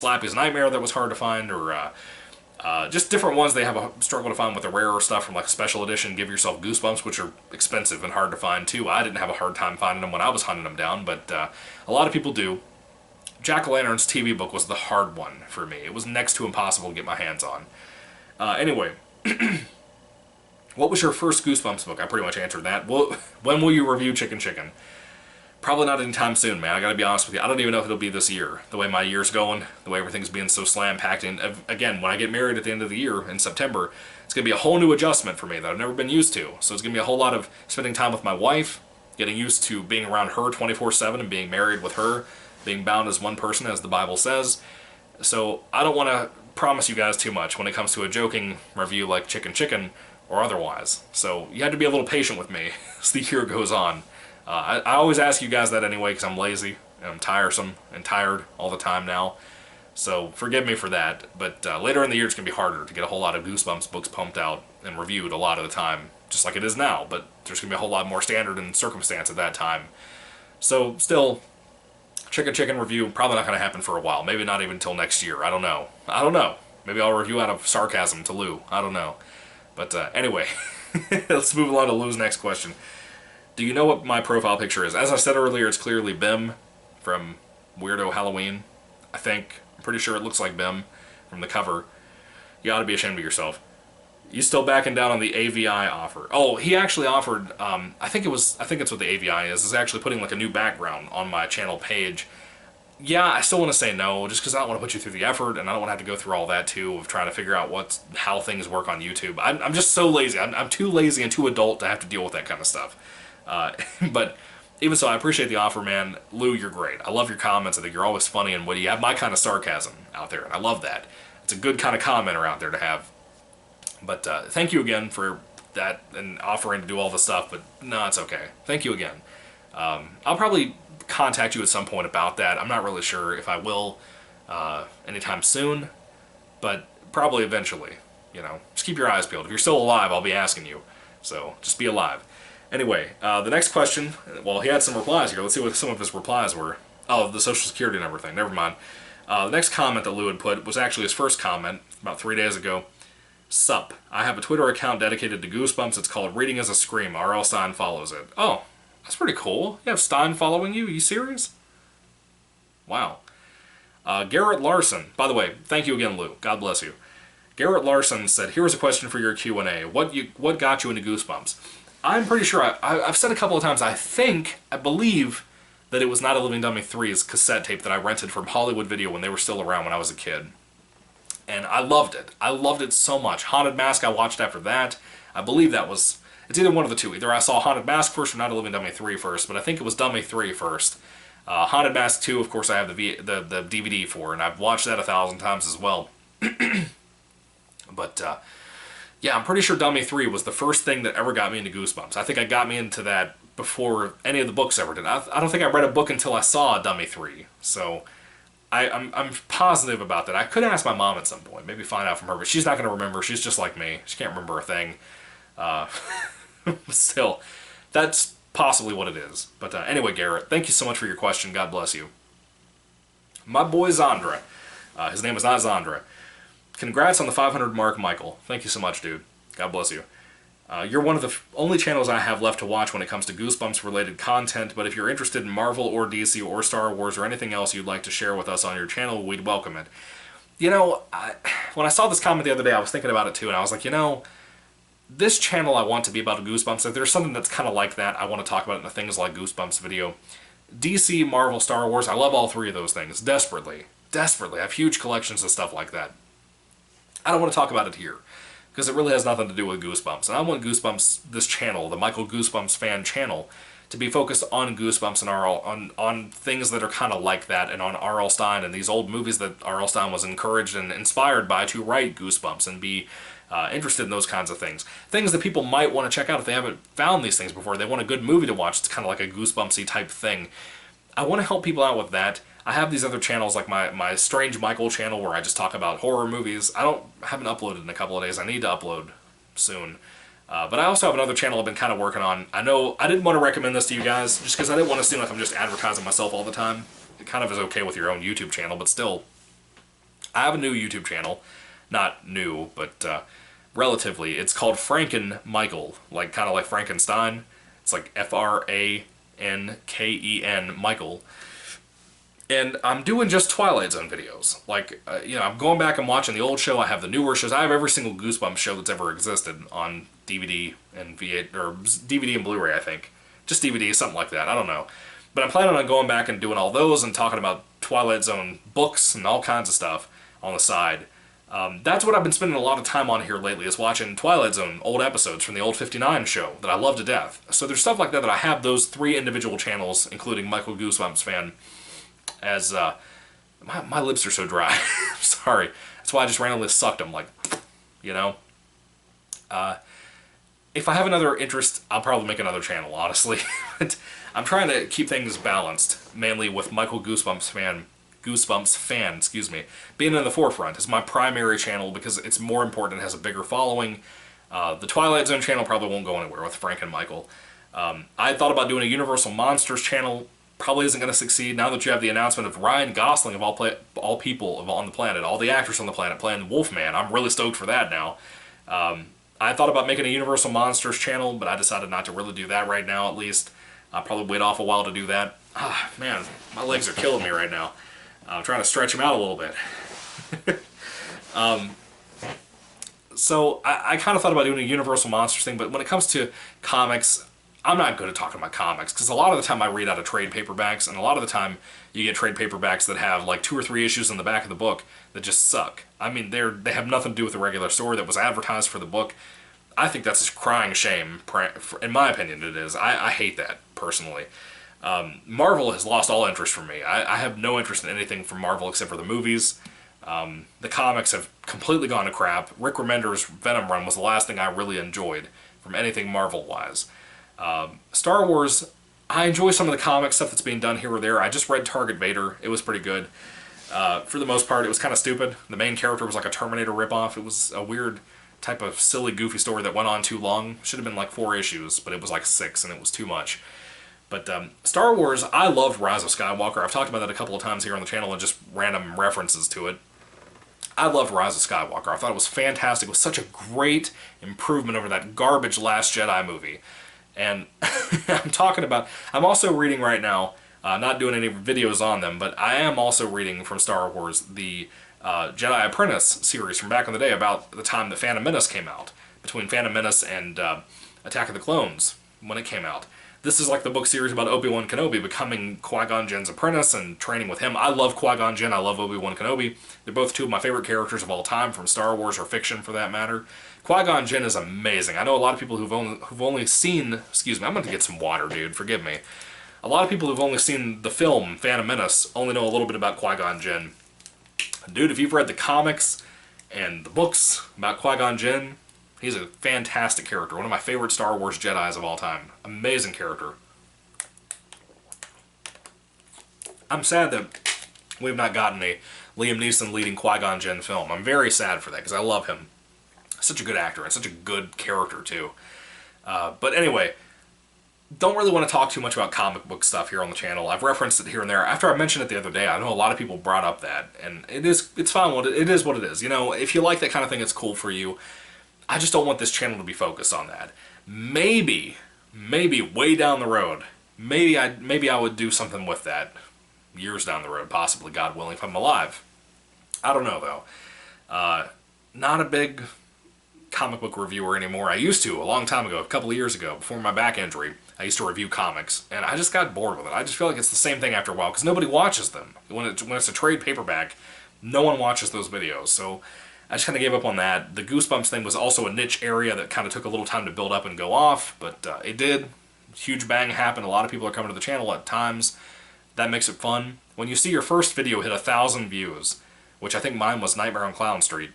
Slappy's Nightmare that was hard to find, or just different ones they have a struggle to find with the rarer stuff from like a special edition. Give Yourself Goosebumps, which are expensive and hard to find too. I didn't have a hard time finding them when I was hunting them down, but a lot of people do. Jack-o'-lantern's TV book was the hard one for me. It was next to impossible to get my hands on. Anyway, what was your first Goosebumps book? I pretty much answered that. Well, when will you review Chicken Chicken? Probably not anytime soon, man. I gotta be honest with you. I don't even know if it'll be this year. The way my year's going, the way everything's being so slam-packed. And again, when I get married at the end of the year in September, it's gonna be a whole new adjustment for me that I've never been used to. So it's gonna be a whole lot of spending time with my wife, getting used to being around her 24/7 and being married with her, being bound as one person, as the Bible says. So I don't want to promise you guys too much when it comes to a joking review like Chicken Chicken or otherwise. So you have to be a little patient with me as the year goes on. I always ask you guys that anyway because I'm lazy and I'm tiresome and tired all the time now. So forgive me for that. But later in the year it's going to be harder to get a whole lot of Goosebumps books pumped out and reviewed a lot of the time, just like it is now. But there's going to be a whole lot more standard and circumstance at that time. So still, Chicken Chicken review probably not going to happen for a while. Maybe not even until next year. I don't know. I don't know. Maybe I'll review out of sarcasm to Lou. I don't know. But anyway, let's move along to Lou's next question. Do you know what my profile picture is? As I said earlier, it's clearly Bim from Weirdo Halloween. I think. I'm pretty sure it looks like Bim from the cover. You ought to be ashamed of yourself. You still backing down on the AVI offer? Oh, he actually offered. I think it's what the AVI is actually putting like a new background on my channel page. Yeah, I still want to say no, just because I don't want to put you through the effort, and I don't want to have to go through all that too of trying to figure out how things work on YouTube. I'm just so lazy. I'm too lazy and too adult to have to deal with that kind of stuff. But even so, I appreciate the offer, man. Lou, you're great. I love your comments. I think you're always funny and witty. You have my kind of sarcasm out there, and I love that. It's a good kind of commenter out there to have. But thank you again for that and offering to do all the stuff, but no, it's okay. Thank you again. I'll probably contact you at some point about that. I'm not really sure if I will anytime soon, but probably eventually. You know, just keep your eyes peeled. If you're still alive, I'll be asking you. So just be alive. Anyway, the next question, well, he had some replies here. Let's see what some of his replies were. Oh, the Social Security number thing. Never mind. The next comment that Lou had put was actually his first comment about 3 days ago. Sup. I have a Twitter account dedicated to Goosebumps. It's called Reading as a Scream. R.L. Stein follows it. Oh, that's pretty cool. You have Stein following you? Are you serious? Wow. Garrett Larson. By the way, thank you again, Lou. God bless you. Garrett Larson said, here's a question for your Q&A. What got you into Goosebumps? I'm pretty sure, I've said a couple of times, I believe that it was Not a Living Dummy 3's cassette tape that I rented from Hollywood Video when they were still around when I was a kid. And I loved it. I loved it so much. Haunted Mask I watched after that. I believe it's either one of the two. Either I saw Haunted Mask first or Not a Living Dummy 3 first, but I think it was Dummy 3 first. Haunted Mask 2, of course, I have the DVD for, and I've watched that 1,000 times as well. But, yeah, I'm pretty sure Dummy 3 was the first thing that ever got me into Goosebumps. I think it got me into that before any of the books ever did. I don't think I read a book until I saw Dummy 3, so I'm positive about that. I could ask my mom at some point, maybe find out from her, but she's not going to remember. She's just like me. She can't remember a thing. But still, that's possibly what it is. But anyway, Garrett, thank you so much for your question. God bless you. My boy Zandra. His name is not Zandra. Congrats on the 500 mark, Michael. Thank you so much, dude. God bless you. You're one of the only channels I have left to watch when it comes to Goosebumps-related content, but if you're interested in Marvel or DC or Star Wars or anything else you'd like to share with us on your channel, we'd welcome it. You know, when I saw this comment the other day, I was thinking about it too, and I was like, you know, this channel I want to be about Goosebumps. If there's something that's kind of like that, I want to talk about it in a Things Like Goosebumps video. DC, Marvel, Star Wars, I love all three of those things, desperately. Desperately. I have huge collections of stuff like that. I don't want to talk about it here, because it really has nothing to do with Goosebumps. And I want Goosebumps, this channel, the Michael Goosebumps Fan channel, to be focused on Goosebumps and R.L. on things that are kind of like that, and on R.L. Stein and these old movies that R.L. Stein was encouraged and inspired by to write Goosebumps and be interested in those kinds of things. Things that people might want to check out if they haven't found these things before. They want a good movie to watch. It's kind of like a Goosebumpsy type thing. I want to help people out with that. I have these other channels like my Strange Michael channel where I just talk about horror movies. Haven't uploaded in a couple of days. I need to upload soon. But I also have another channel I've been kind of working on. I know I didn't want to recommend this to you guys just because I didn't want to seem like I'm just advertising myself all the time. It kind of is okay with your own YouTube channel, but still, I have a new YouTube channel. Not new, but relatively. It's called Franken Michael, like kind of like Frankenstein. It's like Franken Michael. And I'm doing just Twilight Zone videos. Like, I'm going back and watching the old show. I have the newer shows. I have every single Goosebumps show that's ever existed on DVD and V8, or DVD and Blu-ray, I think. Just DVD, something like that. I don't know. But I'm planning on going back and doing all those and talking about Twilight Zone books and all kinds of stuff on the side. That's what I've been spending a lot of time on here lately, is watching Twilight Zone old episodes from the old 59 show that I love to death. So there's stuff like that I have those 3 individual channels, including Michael Goosebumps Fan, as, my lips are so dry. Sorry. That's why I just randomly sucked them, like, you know? If I have another interest, I'll probably make another channel, honestly. I'm trying to keep things balanced, mainly with Michael Goosebumps Fan, excuse me, being in the forefront as my primary channel because it's more important and has a bigger following. The Twilight Zone channel probably won't go anywhere with Frank and Michael. I thought about doing a Universal Monsters channel. Probably isn't going to succeed now that you have the announcement of Ryan Gosling of all people on the planet, all the actors on the planet playing Wolfman. I'm really stoked for that now. I thought about making a Universal Monsters channel, but I decided not to really do that right now, at least. I'll probably wait off a while to do that. Ah, man, my legs are killing me right now. I'm trying to stretch them out a little bit. So I kind of thought about doing a Universal Monsters thing, but when it comes to comics, I'm not good at talking about comics, because a lot of the time I read out of trade paperbacks, and a lot of the time you get trade paperbacks that have like 2 or 3 issues in the back of the book that just suck. I mean, they have nothing to do with the regular story that was advertised for the book. I think that's a crying shame. In my opinion, it is. I hate that, personally. Marvel has lost all interest from me. I have no interest in anything from Marvel except for the movies. The comics have completely gone to crap. Rick Remender's Venom run was the last thing I really enjoyed from anything Marvel-wise. Star Wars, I enjoy some of the comic stuff that's being done here or there. I just read Target Vader. It was pretty good. For the most part, it was kind of stupid. The main character was like a Terminator ripoff. It was a weird type of silly, goofy story that went on too long. Should have been like 4 issues, but it was like 6, and it was too much. But Star Wars, I loved Rise of Skywalker. I've talked about that a couple of times here on the channel and just random references to it. I loved Rise of Skywalker. I thought it was fantastic. It was such a great improvement over that garbage Last Jedi movie. And I'm also reading right now, not doing any videos on them, but I am also reading from Star Wars the Jedi Apprentice series from back in the day about the time that Phantom Menace came out, between Phantom Menace and Attack of the Clones, when it came out. This is like the book series about Obi-Wan Kenobi becoming Qui-Gon Jinn's apprentice and training with him. I love Qui-Gon Jinn, I love Obi-Wan Kenobi. They're both 2 of my favorite characters of all time, from Star Wars or fiction for that matter. Qui-Gon Jinn is amazing. I know a lot of people who've only seen... Excuse me, I'm going to get some water, dude, forgive me. A lot of people who've only seen the film Phantom Menace only know a little bit about Qui-Gon Jinn. Dude, if you've read the comics and the books about Qui-Gon Jinn, he's a fantastic character. One of my favorite Star Wars Jedis of all time. Amazing character. I'm sad that we've not gotten a Liam Neeson leading Qui-Gon Jinn film. I'm very sad for that, because I love him. Such a good actor, and such a good character, too. But anyway, don't really want to talk too much about comic book stuff here on the channel. I've referenced it here and there. After I mentioned it the other day, I know a lot of people brought up that, and it's fine. It is what it is. You know, if you like that kind of thing, it's cool for you. I just don't want this channel to be focused on that. Maybe way down the road, maybe I would do something with that years down the road, possibly, God willing, if I'm alive. I don't know, though. Not a big comic book reviewer anymore. I used to, a long time ago, a couple of years ago, before my back injury. I used to review comics, and I just got bored with it. I just feel like it's the same thing after a while, because nobody watches them. When it's a trade paperback, no one watches those videos, so I just kind of gave up on that. The Goosebumps thing was also a niche area that kind of took a little time to build up and go off, but it did. Huge bang happened. A lot of people are coming to the channel at times. That makes it fun. When you see your first video hit 1,000 views, which I think mine was Nightmare on Clown Street,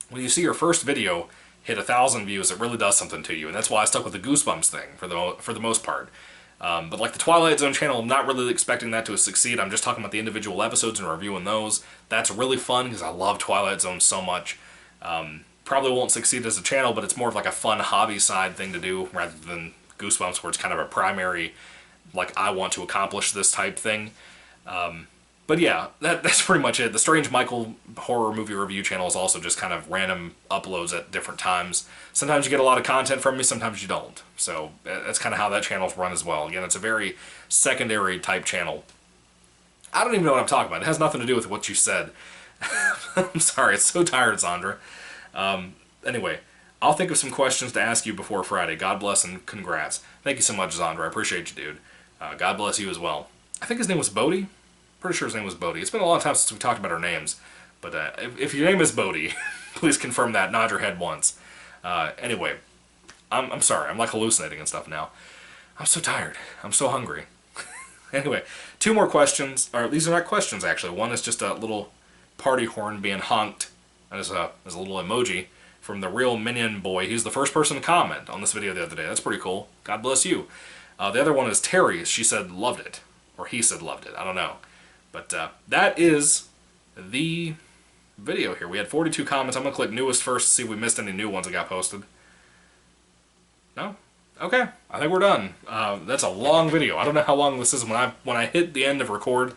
when you see your first video hit 1,000 views, it really does something to you, and that's why I stuck with the Goosebumps thing for the most part. But like the Twilight Zone channel, I'm not really expecting that to succeed. I'm just talking about the individual episodes and reviewing those. That's really fun because I love Twilight Zone so much. Probably won't succeed as a channel, but it's more of like a fun hobby side thing to do rather than Goosebumps, where it's kind of a primary, like, I want to accomplish this type thing. But yeah, that's pretty much it. The Strange Michael horror movie review channel is also just kind of random uploads at different times. Sometimes you get a lot of content from me, sometimes you don't. So that's kind of how that channel's run as well. Again, it's a very secondary type channel. I don't even know what I'm talking about. It has nothing to do with what you said. I'm sorry, it's so tired, Zandra. Anyway, I'll think of some questions to ask you before Friday. God bless and congrats. Thank you so much, Zandra. I appreciate you, dude. God bless you as well. I think his name was Bodie. Pretty sure his name was Bodie. It's been a long time since we talked about our names. But if your name is Bodie, please confirm that. Nod your head once. Anyway, I'm sorry. I'm like hallucinating and stuff now. I'm so tired. I'm so hungry. Anyway, 2 more questions. Or these are not questions, actually. One is just a little party horn being honked. There's a little emoji from the real Minion Boy. He's the first person to comment on this video the other day. That's pretty cool. God bless you. The other one is Terry. She said loved it. Or he said loved it. I don't know. But that is the video here. We had 42 comments. I'm going to click newest first to see if we missed any new ones that got posted. No? Okay. I think we're done. That's a long video. I don't know how long this is. When I hit the end of record,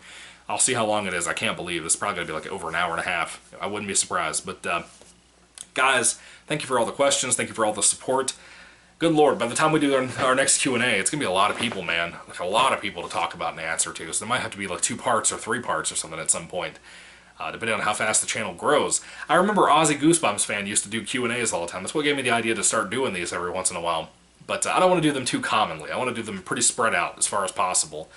I'll see how long it is. I can't believe this is probably going to be like over an hour and a half. I wouldn't be surprised. But guys, thank you for all the questions. Thank you for all the support. Good Lord, by the time we do our next Q&A, it's going to be a lot of people, man. Like a lot of people to talk about and answer to. So there might have to be like 2 parts or 3 parts or something at some point, depending on how fast the channel grows. I remember Ozzy Goosebumps Fan used to do Q&As all the time. That's what gave me the idea to start doing these every once in a while. But I don't want to do them too commonly. I want to do them pretty spread out as far as possible.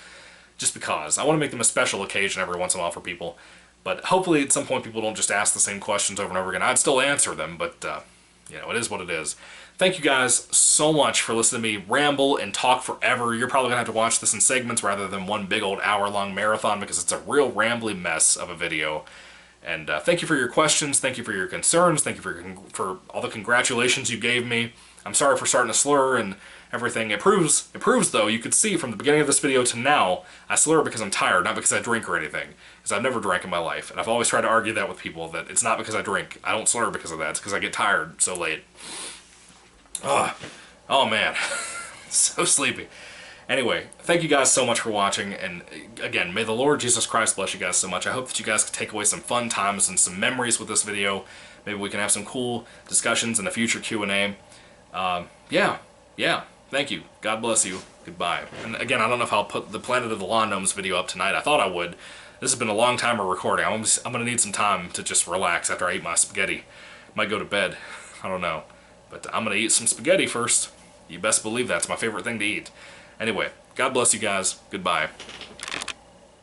Just because. I want to make them a special occasion every once in a while for people. But hopefully at some point people don't just ask the same questions over and over again. I'd still answer them, but you know, it is what it is. Thank you guys so much for listening to me ramble and talk forever. You're probably going to have to watch this in segments rather than one big old hour-long marathon because it's a real rambly mess of a video. And thank you for your questions. Thank you for your concerns. Thank you for all the congratulations you gave me. I'm sorry for starting to slur and everything. It proves though, you could see from the beginning of this video to now, I slur because I'm tired, not because I drink or anything. Because I've never drank in my life. And I've always tried to argue that with people, that it's not because I drink. I don't slur because of that. It's because I get tired so late. Oh man, so sleepy. Anyway, thank you guys so much for watching, and again, may the Lord Jesus Christ bless you guys so much. I hope that you guys can take away some fun times and some memories with this video. Maybe we can have some cool discussions in a future Q&A. Yeah, thank you. God bless you. Goodbye. And again, I don't know if I'll put the Planet of the Lawn Gnomes video up tonight. I thought I would. This has been a long time of recording. I'm going to need some time to just relax after I eat my spaghetti. Might go to bed. I don't know. But I'm going to eat some spaghetti first. You best believe that's my favorite thing to eat. Anyway, God bless you guys. Goodbye.